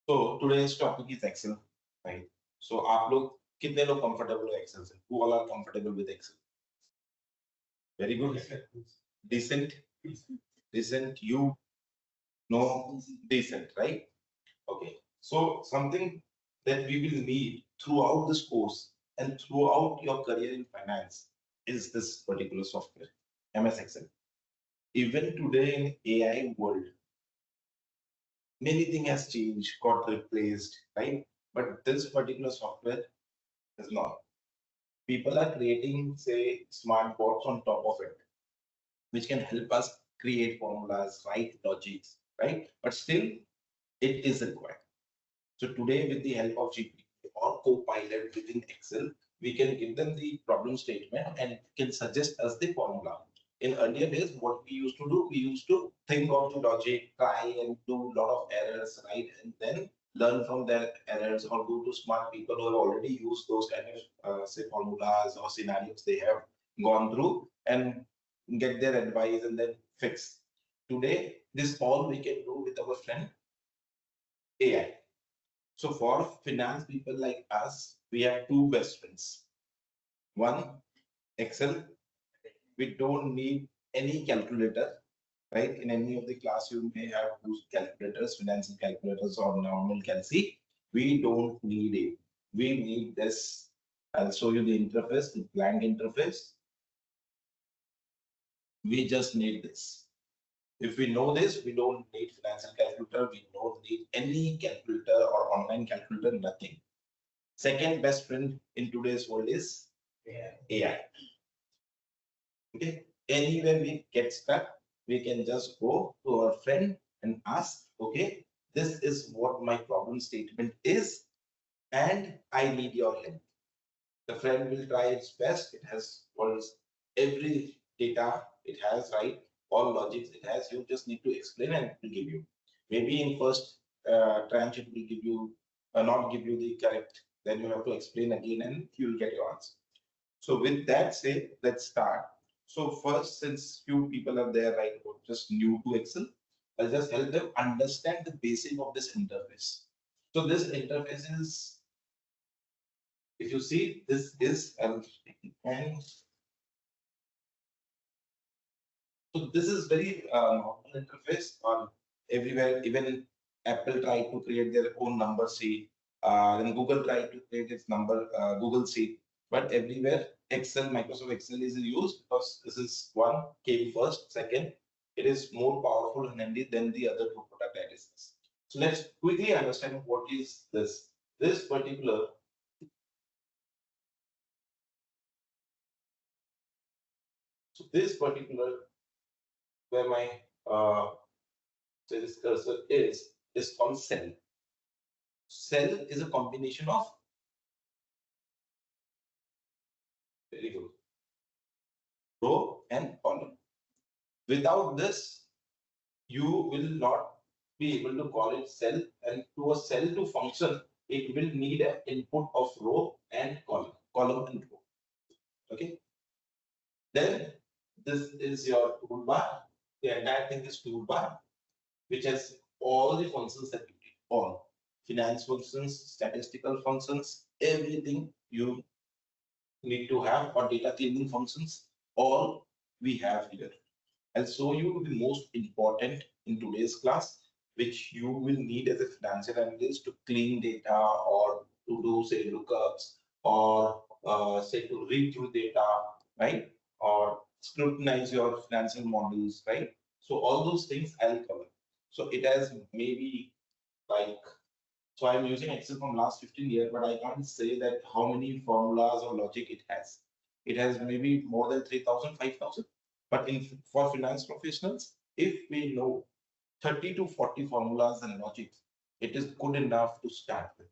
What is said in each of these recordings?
So today's topic is Excel, right? So आप लोग कितने लोग comfortable हो Excel से? Who all are comfortable with Excel? Very good. Decent. Decent. You know decent, right? Okay. So something that we will need throughout this course and throughout your career in finance is this particular software, MS Excel. Even today in AI world, many things has changed, got replaced, right? But this particular software is not. People are creating, say, smart bots on top of it, which can help us create formulas, write logics, right? But still, it is required. So today, with the help of GPT or Copilot within Excel, we can give them the problem statement and it can suggest us the formula. In earlier days, what we used to do, we used to think of the logic, try and do a lot of errors, right? And then learn from their errors or go to smart people who have already used those kind of, say, formulas or scenarios they have gone through and get their advice and then fix. Today, this all we can do with our friend AI. So for finance people like us, we have two best friends. One, Excel. We don't need any calculator, right? In any of the class, you may have used calculators, financial calculators or normal calci. We don't need it. We need this. I'll show you the interface, the blank interface. We just need this. If we know this, we don't need financial calculator. We don't need any calculator or online calculator, nothing. Second best friend in today's world is AI. Okay. Anywhere we get stuck, we can just go to our friend and ask, okay, this is what my problem statement is, and I need your help. The friend will try its best. It has all every data it has, right? All logics it has. You just need to explain and it will give you. Maybe in first tranche it will give you not give you the correct. Then you have to explain again and you will get your answer. So with that said, let's start. So first, since few people are there, right, who are just new to Excel, I'll just help them understand the basic of this interface. So this interface is, if you see, this is and so this is very normal interface on everywhere. Even Apple tried to create their own number sheet. Then Google tried to create its number Google sheet. But everywhere Excel, Microsoft Excel is used because this is one came first. Second, it is more powerful and handy than the other two product ideas. So let's quickly understand what is this. This particular this particular where my say this cursor is called cell. Cell is a combination of very good row and column. Without this, you will not be able to call it cell, and to a cell to function, it will need an input of row and column and row. Okay. Then this is your toolbar. The entire thing is toolbar, which has all the functions that you need. All finance functions, statistical functions, everything you need to have, or data cleaning functions, all we have here. I'll show you the most important in today's class, which you will need as a financial analyst to clean data or to do, say, lookups or say to read through data, right? Or scrutinize your financial models, right? So all those things I'll cover. So it has maybe like so I'm using Excel from last 15 years, but I can't say that how many formulas or logic it has. It has maybe more than 3,000, 5,000. But for finance professionals, if we know 30 to 40 formulas and logics, it is good enough to start with.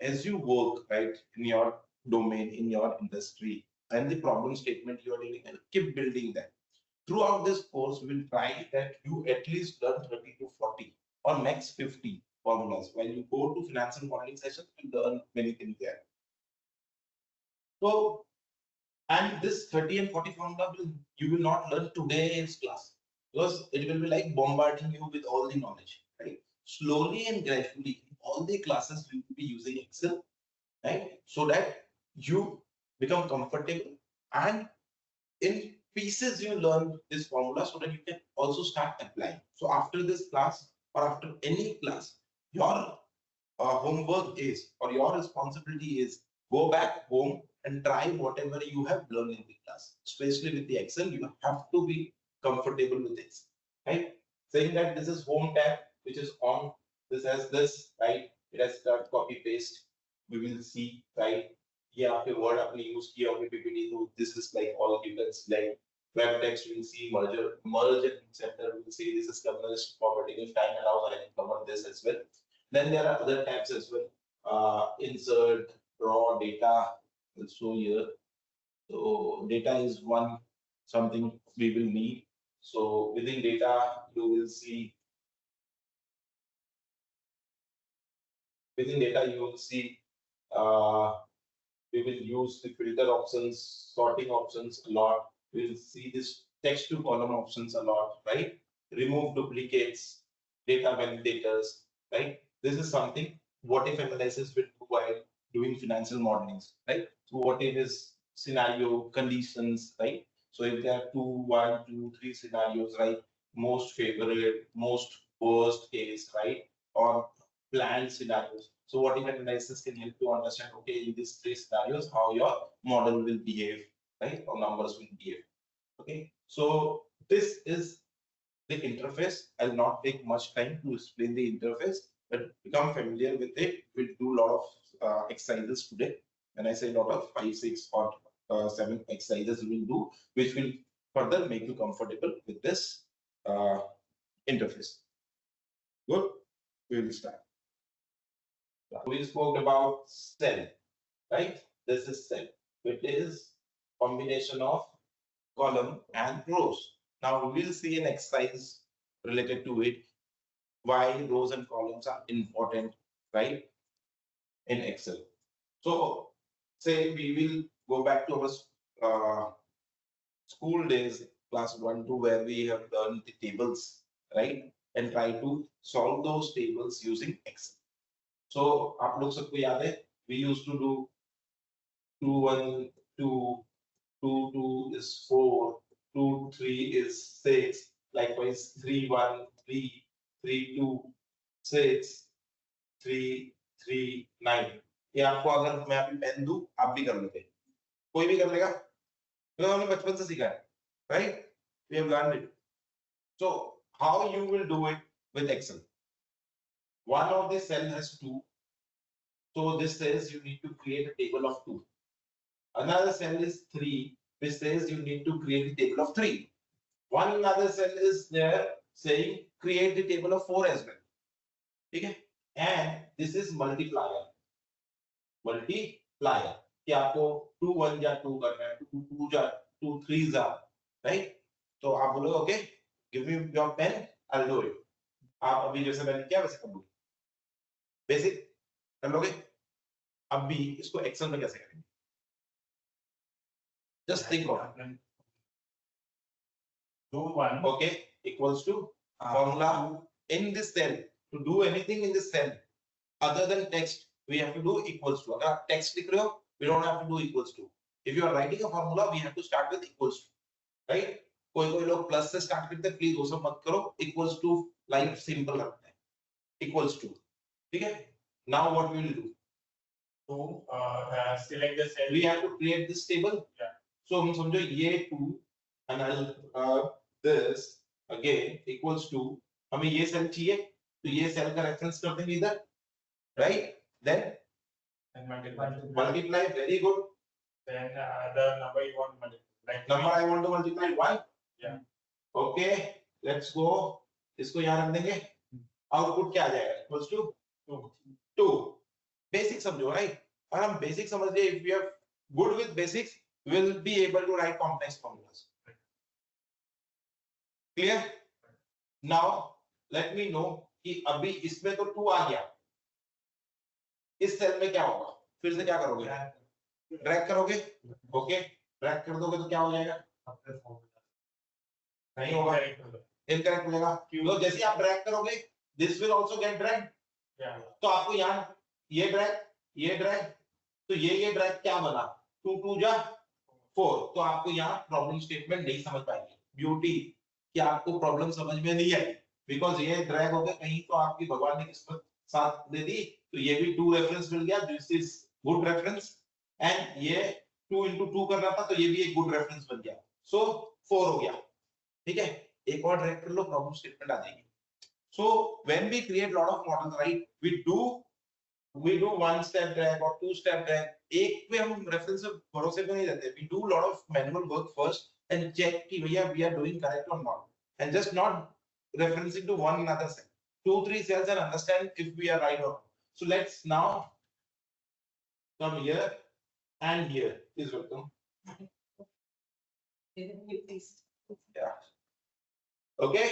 As you work, right, in your domain, in your industry, and the problem statement you are dealing, and keep building that. Throughout this course, we will try that you at least learn 30 to 40 or max 50 formulas. When you go to financial modeling session, you learn many things there. So, and this 30 and 40 formula will you will not learn today in class because it will be like bombarding you with all the knowledge, right? Slowly and gradually, all the classes we will be using Excel, right? So that you become comfortable and in pieces you learn this formula so that you can also start applying. So after this class or after any class, your homework is or your responsibility is go back home and try whatever you have learned in the class, especially with the Excel. You have to be comfortable with Excel, right? Saying that this is home tab, which is on, this has this, right? It has start copy paste. We will see, right? ये आपके word आपने use किया होगा PPT, तो this is like all you can select. Web text we will see merge and center. We will see this is governance property. If time allows, I can cover this as well. Then there are other tabs as well. Insert, raw data, also here. So data is one something we will need. So within data, you will see. Within data, you will see. We will use the filter options, sorting options a lot. We will see this text to column options a lot, right? Remove duplicates, data validators, right? This is something what if analysis will do while doing financial modelings, right? So what if is scenario conditions, right? So if there are 2, 1, 2, 3 scenarios, right? Most favorite, most worst case, right? Or planned scenarios. So what if analysis can help you understand, okay, in these 3 scenarios, how your model will behave, right? Or numbers will behave. Okay. So this is the interface. I'll not take much time to explain the interface, but become familiar with it. We'll do a lot of exercises today. When I say a lot of 5, 6 or 7 exercises we will do, which will further make you comfortable with this interface. Good. We will start. We spoke about cell, right? This is cell. It is combination of column and rows. Now we will see an exercise related to it, why rows and columns are important, right, in Excel. So say we will go back to our school days, class 1 to where we have learned the tables, right, and try to solve those tables using Excel. So आप लोग सबको याद है, we used to do 2 1 2 2 2 is 4, 2 3 is 6, likewise 3 1 3 3 2 6 3 3 9. ये आपको अगर मैं अभी पेन दूं आप भी कर लेते, कोई भी कर लेगा, तो हमने बचपन से सीखा है, right? We have learned it. So how you will do it with Excel? One of the cell has 2. So this says you need to create a table of 2. Another cell is 3, which says you need to create a table of 3. One another cell is there saying create the table of 4 as well. Okay? And this is multiplier. Multiplier. कि आपको 2 1 जा 2 करना है, 2 2 जा 2 3 जा, right? तो आप बोलोगे okay, give me your pen, I'll do it. आप अभी जैसे मैंने किया वैसे कर लो. बेसिक कर लोगे. अब भी इसको एक्सेल में कैसे करेंगे? Just think about it. Do 1. Okay, equals to formula in this cell. To do anything in this cell other than text, we have to do equals to. अगर आप text लिख रहे हो, we don't have to do equals to. If you are writing a formula, we have to start with equals to, right? कोई लोग plus से start करते हैं, प्लीज वो सब मत करो. Equals to लाइफ सिंपल रखते हैं. Equals to, ठीक है? Now what we will do? So select the cell. We have to create this table. Yeah. So हम समझो ये 2 and I'll this again equals to, हमें ये सेल चाहिए, तो ये सेल का रेफरेंस कर देंगे इधर, right? Then multiply. Very good. Then the number you want to multiply. Number I want to multiply 1. Yeah. Okay. Let's go. इसको यहाँ रख देंगे. Output क्या आ जाएगा? Equals to 2. Basic समझो, right? और हम basic समझ लिए. If we are good with basics, we will be able to write complex formulas. Clear? Now let me know कि अभी इसमें तो 2 आ गया. इस सेल में क्या होगा? फिर से क्या करोगे? ड्रैग करोगे. ओके, ड्रैग कर दोगे तो क्या हो जाएगा? नहीं होगा, इनकरेक्ट मिलेगा. तो जैसे आप ड्रैग करोगे, this will also get drag, तो आपको यहाँ ये ड्रैग तो ये ड्रैग क्या बना 2 2 जा 4 तो आपको यहाँ प्रॉब्लम स्टेटमेंट नहीं समझ पाएंगे ब्यूटी कि आपको प्रॉब्लम समझ में नहीं आई बिकॉज ये ड्रैग हो गया कहीं तो आपकी भगवान ने किस्मत साथ दे दी तो ये भी 2 रेफरेंस मिल गया this is good reference and ये 2 into 2 करना था तो ये भी एक गुड रेफरेंस बन गया सो 4 हो गया ठीक है एक और ड्रैग कर लो प्रॉब्लम स्टेटमेंट आ जाएगी so when we create lot of models right we do one step drag or two step drag एक पे हम रेफरेंस पे भरोसे पे नहीं रहते we do lot of manual work first and check कि भैया we are doing correct or not and just not referencing to one another cell 2-3 cells and understand if we are right or not so let's now come here and here please welcome yeah okay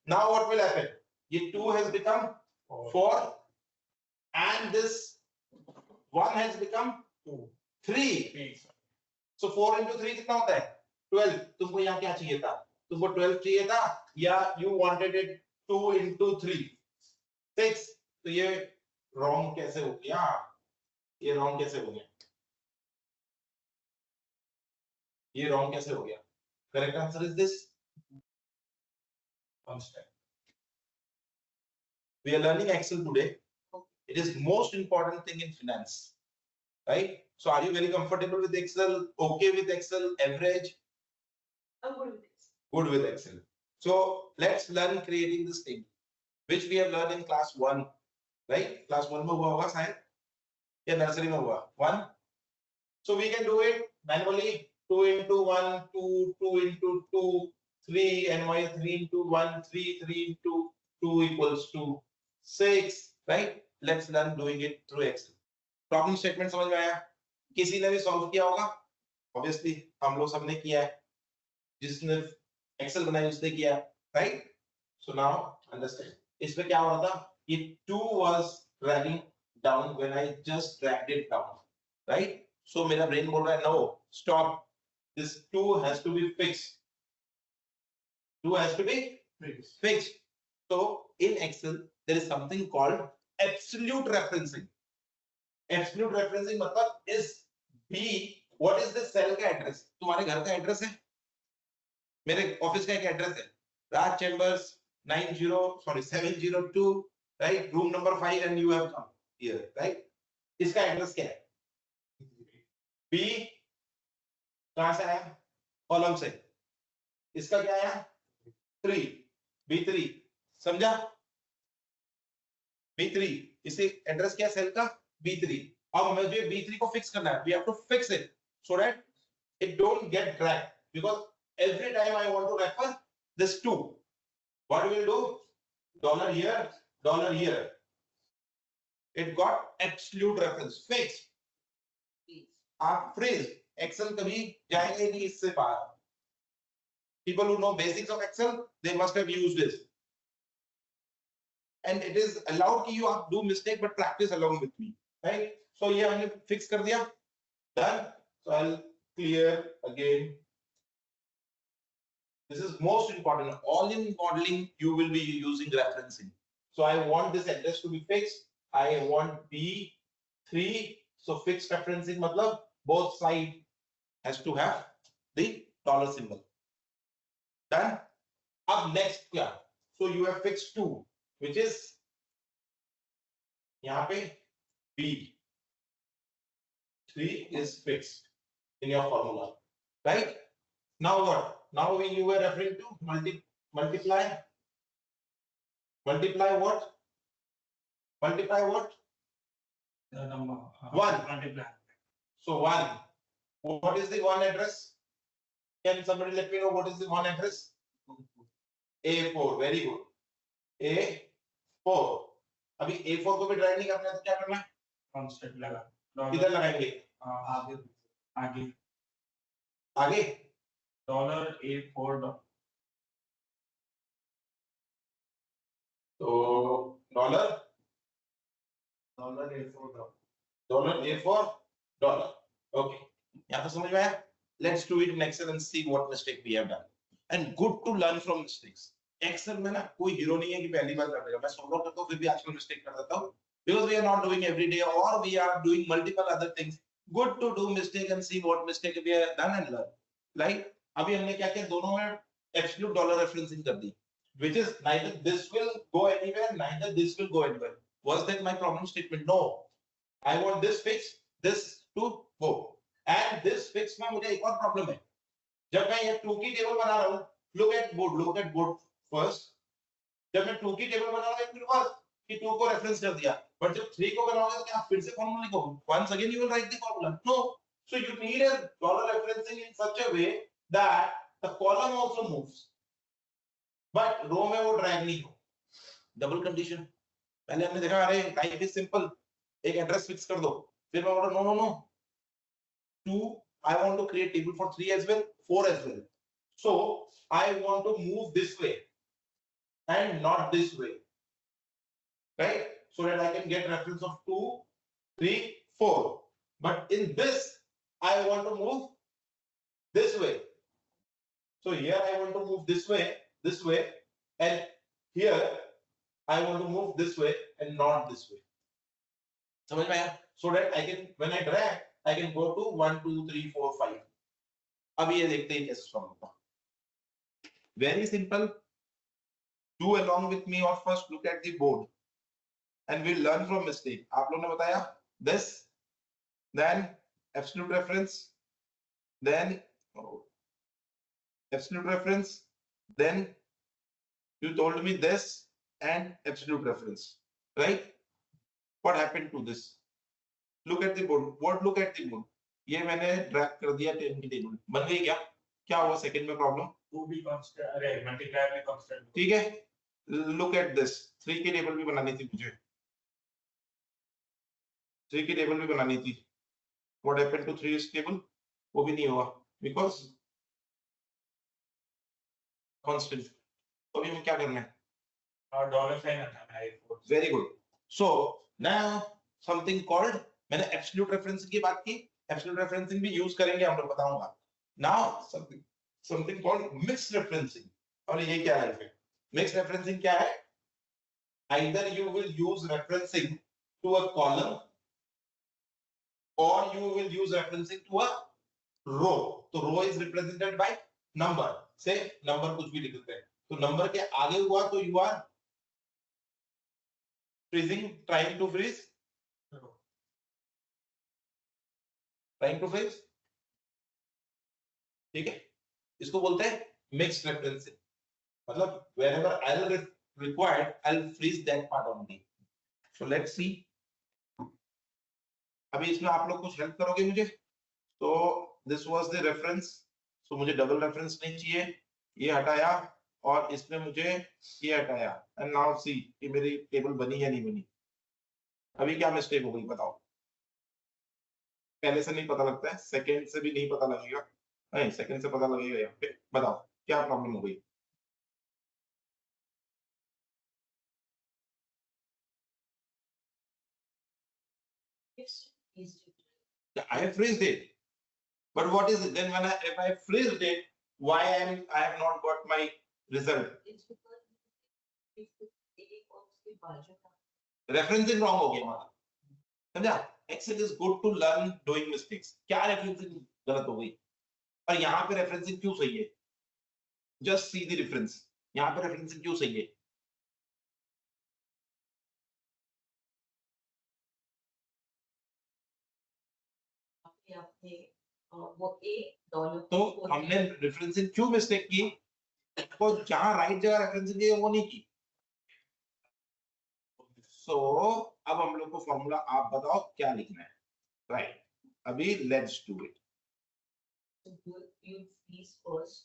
now what will happen ये 2 has become 4 and this 1 has become 3 so 4 into 3 कितना होता है 12 तुमको यहाँ क्या चाहिए था तुमको 12 चाहिए था या you wanted it 2 into 3 6 तो ये wrong कैसे हो गया ये wrong कैसे हो गया ये wrong कैसे हो गया correct answer is this we are learning Excel today it is most important thing in finance right so are you very comfortable with Excel okay with Excel average I'm good with this. good with Excel so let's learn creating this thing which we have learned in class 1 right class 1 में हुआ होगा शायद या nursery में हुआ 1 so we can do it manually 2 into 1 2 2 into 2 3 and y 3 into 1 3 3 into 2 equals to 6 right let's learn doing it through Excel problem statement समझ में आया किसी ने भी सॉल्व किया होगा ऑब्वियसली हम लोग सबने किया है जिसने एक्सेल बनाई उसने किया राइट सो नाउ अंडरस्टैंड इसमें क्या हो रहा था ये 2 was dragging down when I just dragged it down right so मेरा ब्रेन बोल रहा है no stop this 2 has to be fixed 2 has to be fixed so in Excel there is something called absolute referencing absolute referencing मतलब is B what is the cell का address तुम्हारे घर का address है मेरे ऑफिस का एक address है Raj chambers 702 right room number 5 and you have come here right इसका एड्रेस क्या है B कहां से आया कॉलम से इसका क्या आया 3 B3 समझा B3 इसे एड्रेस क्या सेल का B3 अब मुझे B3 को फिक्स करना है we have to fix it so that it don't get dragged because every time I want to refer this 2 what we will do dollar here it got absolute reference fixed आप freeze Excel कभी जाएंगे नहीं इससे बाहर people who know basics of Excel they must have used this and it is allowed कि you do mistake but practice along with me right so ये हमने fix कर दिया done so I'll clear again this is most important all in modeling you will be using referencing so I want this address to be fixed I want B3 so fixed referencing मतलब both side has to have the dollar symbol done अब next क्या so you have fixed 2 which is यहाँ पे B3 is fixed in your formula, right? Now what? Now when you were referring to multiply what? Multiply what? The number. 1. Multiply. So 1. What is the 1 address? Can somebody let me know what is the 1 address? A4. Very good. A4 अभी A4 को भी drive नहीं करना है तो क्या करना है Constant लगा किधर लगाएंगे आगे आगे आगे $A4 तो डॉलर $A4 ओके यहाँ तो समझ में आया let's do it in Excel and see what mistake we have done and good to learn from mistakes Excel में ना कोई हीरो नहीं है कि पहली बार कर देगा मैं 100 बार करता हूँ फिर भी आजकल मिस्टेक कर देता हूँ because we are not doing every day or we are doing multiple other things. Good to do mistake and see what mistake we have done and learn. Right? अभी हमने क्या किया दोनों में absolute dollar referencing कर दी, which is neither this will go anywhere, neither this will go anywhere. Was that my problem statement? No. I want this fix, this to go. And this fix में मुझे एक और problem है. जब मैं ये 2 की टेबल बना रहा हूँ, look at board first. जब मैं 2 की टेबल बना रहा हूँ, it will work कि 2 को रेफरेंस कर दिया. But जब 3 को बनाओगे तो क्या आप फिर से फॉर्मूला लिखोगे? Once again you will write the formula. No. So you need a dollar referencing in such a way that the column also moves, but row में वो drag नहीं हो. Double condition. पहले हमने देखा अरे type is simple. एक address fix कर दो. फिर मैं बोला no. 2 I want to create table for 3 as well, 4 as well. So I want to move this way and not this way, right? So that I can get reference of 2, 3, 4. But in this, I want to move this way. So here I want to move this way, and here I want to move this way and not this way. समझ में आया? So that I can, when I drag, I can go to 1, 2, 3, 4, 5. अब ये देखते हैं कैसे solve होगा. Very simple. Do along with me or first look at the board and we'll learn from mistake. आप लोगों ने बताया this, then absolute reference, then absolute reference, then you told me this and absolute reference, right? What happened to this? Look at the board. What look at the board? ये मैंने drag कर दिया 10 की table बन गई क्या? क्या हुआ सेकंड में प्रॉब्लम? 2 भी कांस्टेंट, अरे मल्टीप्लाई में कांस्टेंट. ठीक है. Look at this. 3 की टेबल भी बनानी थी मुझे. 3 की टेबल भी बनानी थी. What happened to 3 table? वो भी नहीं हुआ because constant. तो अभी हमें क्या करना है? और डॉलर साइन हटाना है. Very good. So now something called, मैंने absolute referencing की बात की. Absolute referencing भी use करेंगे हम लोग बताऊंगा. Now something called mixed referencing. और ये क्या है? Mixed referencing क्या है? Either you will use referencing to a column or you will use referencing to a row. तो row is represented by number. Say number कुछ भी लिख देते हैं. तो number के आगे हुआ तो you are freezing, trying to freeze. Trying to freeze. ठीक है. इसको बोलते हैं mixed referencing. मतलब wherever I'll required, I'll freeze that part only. So let's see. अभी इसमें आप लोग कुछ हेल्प करोगे मुझे? तो this was the reference. So मुझे डबल रेफरेंस नहीं चाहिए. ये हटाया और इसमें मुझे ये हटाया. And now see कि मेरी टेबल बनी या नहीं बनी. अभी क्या मिस्टेक हो गई बताओ? पहले से नहीं पता लगता है, सेकंड से भी नहीं पता लगेगा. नहीं, सेकंड से पता लगेगा यहाँ पे. बताओ क्या प्रॉब्लम हो गई? I have freezed it. But what is it then when if I freezed it, why I have not got my result? It's because if A और उसके बाजू का Referencing wrong हो गया हमारा. समझा? Excel is good to learn doing mistakes. क्या referencing गलत हो गई? और यहाँ पे referencing क्यों सही है? Just see the difference. यहाँ पे referencing क्यों सही है? आपने वो A डॉलर तो हमने referencing क्यों mistake की? तो जहाँ right जगह referencing है वो नहीं की. So अब हम लोग को फॉर्मूला आप बताओ क्या लिखना है. Right. अभी let's do it. So you freeze first,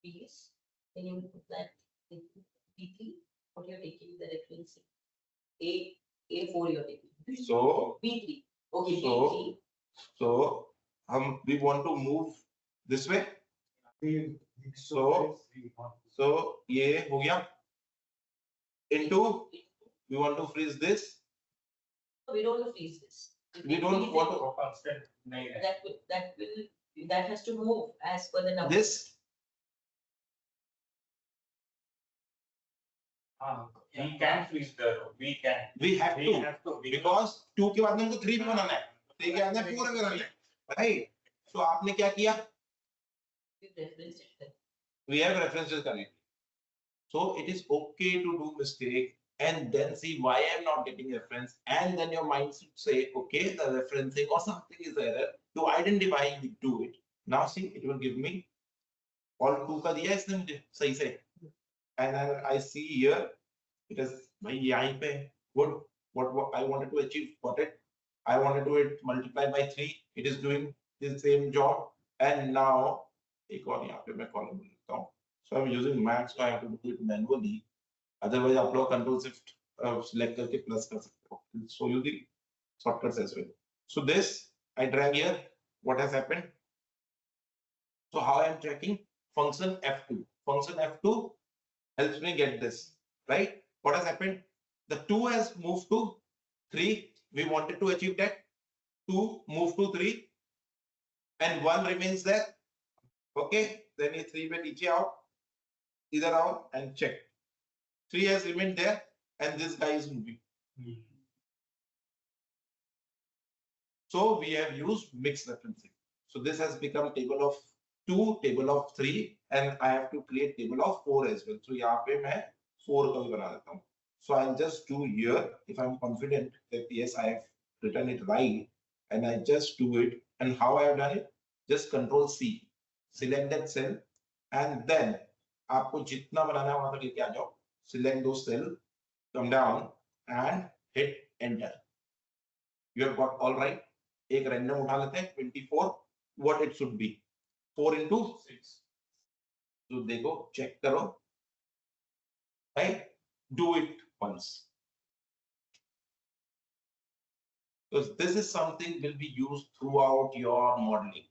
freeze, then you put that B3, what you're taking the reference A4 you're taking. So B3. Okay, So- B3. So we want to move this way. So ये हो गया. Into we want to freeze this. We don't want to freeze this. We don't want to constant नहीं है. that has to move as per the number. this. हाँ We can freeze the row. We can. We have We to have to. because 2 के बाद में हमको 3 भी बनाना है, 3 के बाद में 4 भी बनाना है, right? So आपने क्या किया? We have references connected. So it is okay to do mistake and then see why I'm not getting reference, and then your mind should say, okay, the referencing or something is error. To identify, you do it. Now see, it will give me all 2 का दिया इसने मुझे सही से, and then I see here it is भाई यहाँ पे good. What I wanted to achieve, got it. I wanted to it multiply by 3. It is doing the same job, and now एक और यहाँ पे मैं column लिखता हूँ. So I'm using Mac, so I have to do it manually. Otherwise, आप लोग control shift select करके plus कर सकते हो. So you the shortcuts as well. So this I drag here. What has happened? So how I am checking? Function F2. Function F2 helps me get this, right? What has happened? The 2 has moved to 3. We wanted to achieve that. 2 move to 3 and 1 remains there. Okay, then ये 3 पे नीचे आओ, इधर आओ and check. 3 has remained there and this guy is moving. So we have used mixed referencing. So this has become table of 2, table of 3, and I have to create table of 4 as well. So यहाँ पे मैं 4 का भी बना देता हूँ. So I'll just do here if I'm confident that yes, I have written it right, and I just do it. And how I have done it? Just Control C, select that cell, and then आपको जितना बनाना है वहां तक लेके आ जाओ. Select those cell, come down and hit enter. You have got all right. एक random उठा लेते हैं 24. What it should be 4 into 6. So देखो check करो, right? Do it once. Because this is something will be used throughout your modeling.